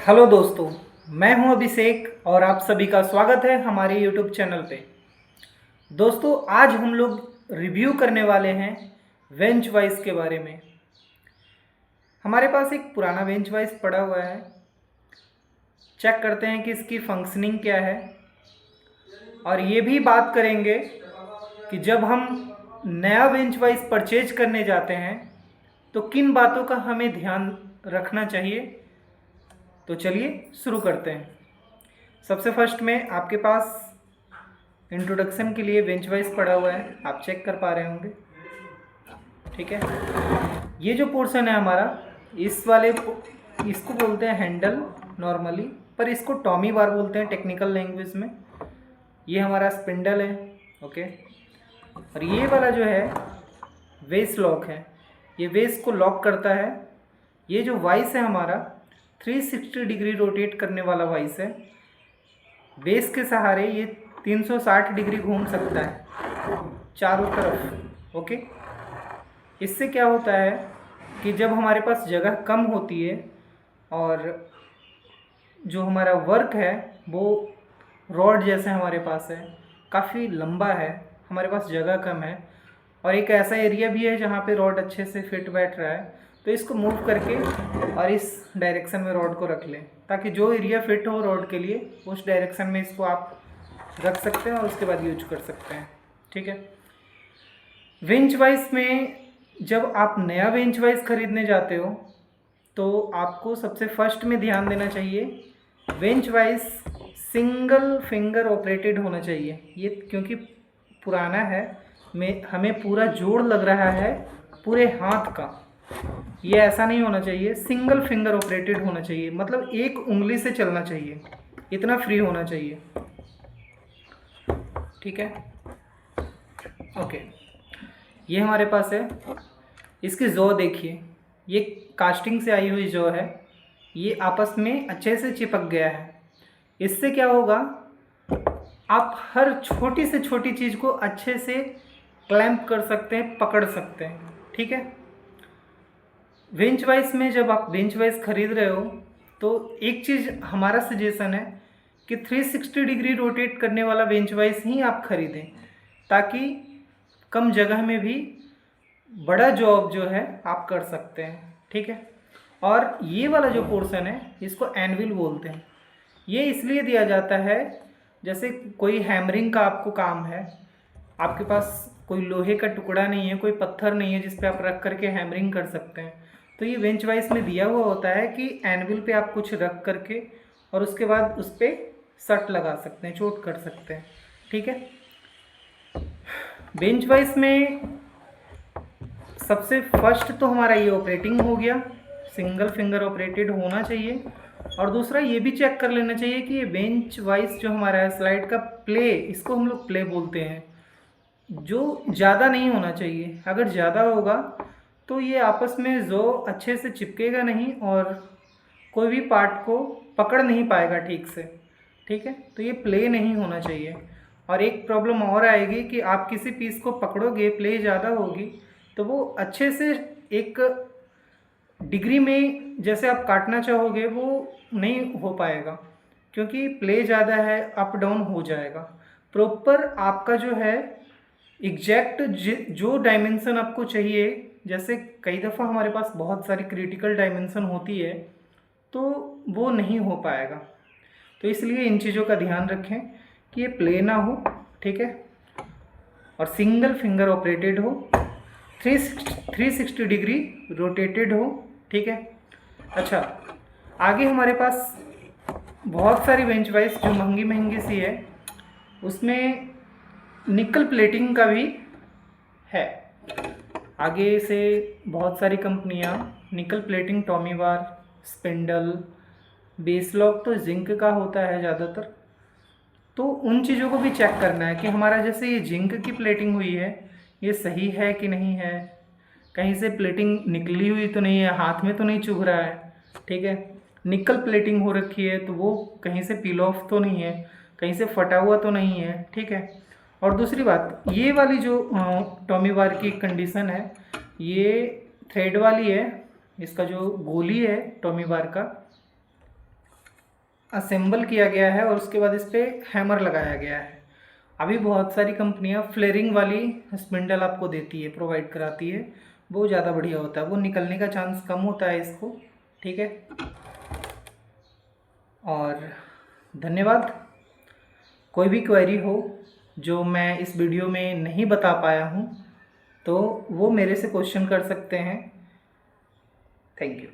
Hello दोस्तों, मैं हूं अभिषेक और आप सभी का स्वागत है हमारे यूट्यूब चैनल पे। दोस्तों, आज हम लोग रिव्यू करने वाले हैं बेंच वाइस के बारे में। हमारे पास एक पुराना बेंच वाइस पड़ा हुआ है। चेक करते हैं कि इसकी फंक्शनिंग क्या है और ये भी बात करेंगे कि जब हम नया बेंच वाइस परचेज करने जाते हैं तो किन बातों का हमें ध्यान रखना चाहिए। तो चलिए शुरू करते हैं। सबसे फर्स्ट में आपके पास इंट्रोडक्शन के लिए बेंच वाइस पड़ा हुआ है, आप चेक कर पा रहे होंगे। ठीक है, ये जो पोर्शन है हमारा, इसको बोलते हैं हैंडल नॉर्मली, पर इसको टॉमी बार बोलते हैं टेक्निकल लैंग्वेज में। ये हमारा स्पिंडल है। ओके, और ये वाला जो है वेस लॉक है, ये वेस को लॉक करता है। ये जो वाइस है हमारा 360 डिग्री रोटेट करने वाला वाइस है। बेस के सहारे ये 360 डिग्री घूम सकता है चारों तरफ। ओके, इससे क्या होता है कि जब हमारे पास जगह कम होती है और जो हमारा वर्क है वो रॉड जैसे हमारे पास है, काफ़ी लंबा है, हमारे पास जगह कम है और एक ऐसा एरिया भी है जहाँ पे रॉड अच्छे से फिट बैठ रहा है, तो इसको मूव करके और इस डायरेक्शन में रॉड को रख लें ताकि जो एरिया फिट हो रॉड के लिए उस डायरेक्शन में इसको आप रख सकते हैं और उसके बाद यूज कर सकते हैं। ठीक है, बेंच वाइस में जब आप नया बेंच वाइस खरीदने जाते हो तो आपको सबसे फर्स्ट में ध्यान देना चाहिए, bench vice single finger operated होना चाहिए। ये क्योंकि पुराना है, हमें पूरा जोड़ लग रहा है पूरे हाथ का, ये ऐसा नहीं होना चाहिए। सिंगल फिंगर ऑपरेटेड होना चाहिए, मतलब एक उंगली से चलना चाहिए, इतना फ्री होना चाहिए। ठीक है, ओके, ये हमारे पास है। इसकी जौ देखिए, ये कास्टिंग से आई हुई जौ है, ये आपस में अच्छे से चिपक गया है। इससे क्या होगा, आप हर छोटी से छोटी चीज़ को अच्छे से क्लैंप कर सकते हैं, पकड़ सकते हैं। ठीक है, बेंच वाइस में जब आप बेंच वाइस खरीद रहे हो तो एक चीज़ हमारा सजेशन है कि 360 डिग्री रोटेट करने वाला बेंच वाइस ही आप खरीदें ताकि कम जगह में भी बड़ा जॉब जो है आप कर सकते हैं। ठीक है, और ये वाला जो पोर्शन है इसको एनविल बोलते हैं। ये इसलिए दिया जाता है, जैसे कोई हैमरिंग का आपको काम है, आपके पास कोई लोहे का टुकड़ा नहीं है, कोई पत्थर नहीं है जिस पे आप रख करके हैमरिंग कर सकते हैं, तो ये बेंच वाइस में दिया हुआ होता है कि एनविल पे आप कुछ रख करके और उसके बाद उस पर सट लगा सकते हैं, चोट कर सकते हैं। ठीक है, बेंच वाइस में सबसे फर्स्ट तो हमारा ये ऑपरेटिंग हो गया, सिंगल फिंगर ऑपरेटेड होना चाहिए। और दूसरा ये भी चेक कर लेना चाहिए कि ये बेंच वाइस जो हमारा है स्लाइड का प्ले, इसको हम लोग प्ले बोलते हैं, जो ज़्यादा नहीं होना चाहिए। अगर ज़्यादा होगा तो ये आपस में जो अच्छे से चिपकेगा नहीं और कोई भी पार्ट को पकड़ नहीं पाएगा ठीक से। ठीक है, तो ये प्ले नहीं होना चाहिए। और एक प्रॉब्लम और आएगी कि आप किसी पीस को पकड़ोगे, प्ले ज़्यादा होगी तो वो अच्छे से एक डिग्री में जैसे आप काटना चाहोगे वो नहीं हो पाएगा, क्योंकि प्ले ज़्यादा है, अप डाउन हो जाएगा। प्रॉपर आपका जो है एग्जैक्ट जो डायमेंशन आपको चाहिए, जैसे कई दफ़ा हमारे पास बहुत सारी क्रिटिकल डायमेंशन होती है तो वो नहीं हो पाएगा। तो इसलिए इन चीज़ों का ध्यान रखें कि ये प्ले ना हो। ठीक है, और सिंगल फिंगर ऑपरेटेड हो, 360 डिग्री रोटेटेड हो। ठीक है, अच्छा, आगे हमारे पास बहुत सारी बेंच वाइस जो महंगी महंगी सी है, उसमें निकल प्लेटिंग का भी है। आगे से बहुत सारी कंपनियां निकल प्लेटिंग, टॉमी बार, स्पिंडल, बेस लॉक तो जिंक का होता है ज़्यादातर, तो उन चीज़ों को भी चेक करना है कि हमारा जैसे ये जिंक की प्लेटिंग हुई है ये सही है कि नहीं है, कहीं से प्लेटिंग निकली हुई तो नहीं है, हाथ में तो नहीं चुभ रहा है। ठीक है, निकल प्लेटिंग हो रखी है तो वो कहीं से पील ऑफ तो नहीं है, कहीं से फटा हुआ तो नहीं है। ठीक है, और दूसरी बात, ये वाली जो टॉमी बार की कंडीशन है ये थ्रेड वाली है, इसका जो गोली है टॉमी बार का असेंबल किया गया है और उसके बाद इस पर हैमर लगाया गया है। अभी बहुत सारी कंपनियां फ्लेयरिंग वाली स्पिंडल आपको देती है, प्रोवाइड कराती है, वो ज़्यादा बढ़िया होता है, वो निकलने का चांस कम होता है इसको। ठीक है, और धन्यवाद। कोई भी क्वेरी हो जो मैं इस वीडियो में नहीं बता पाया हूँ तो वो मेरे से क्वेश्चन कर सकते हैं। Thank you.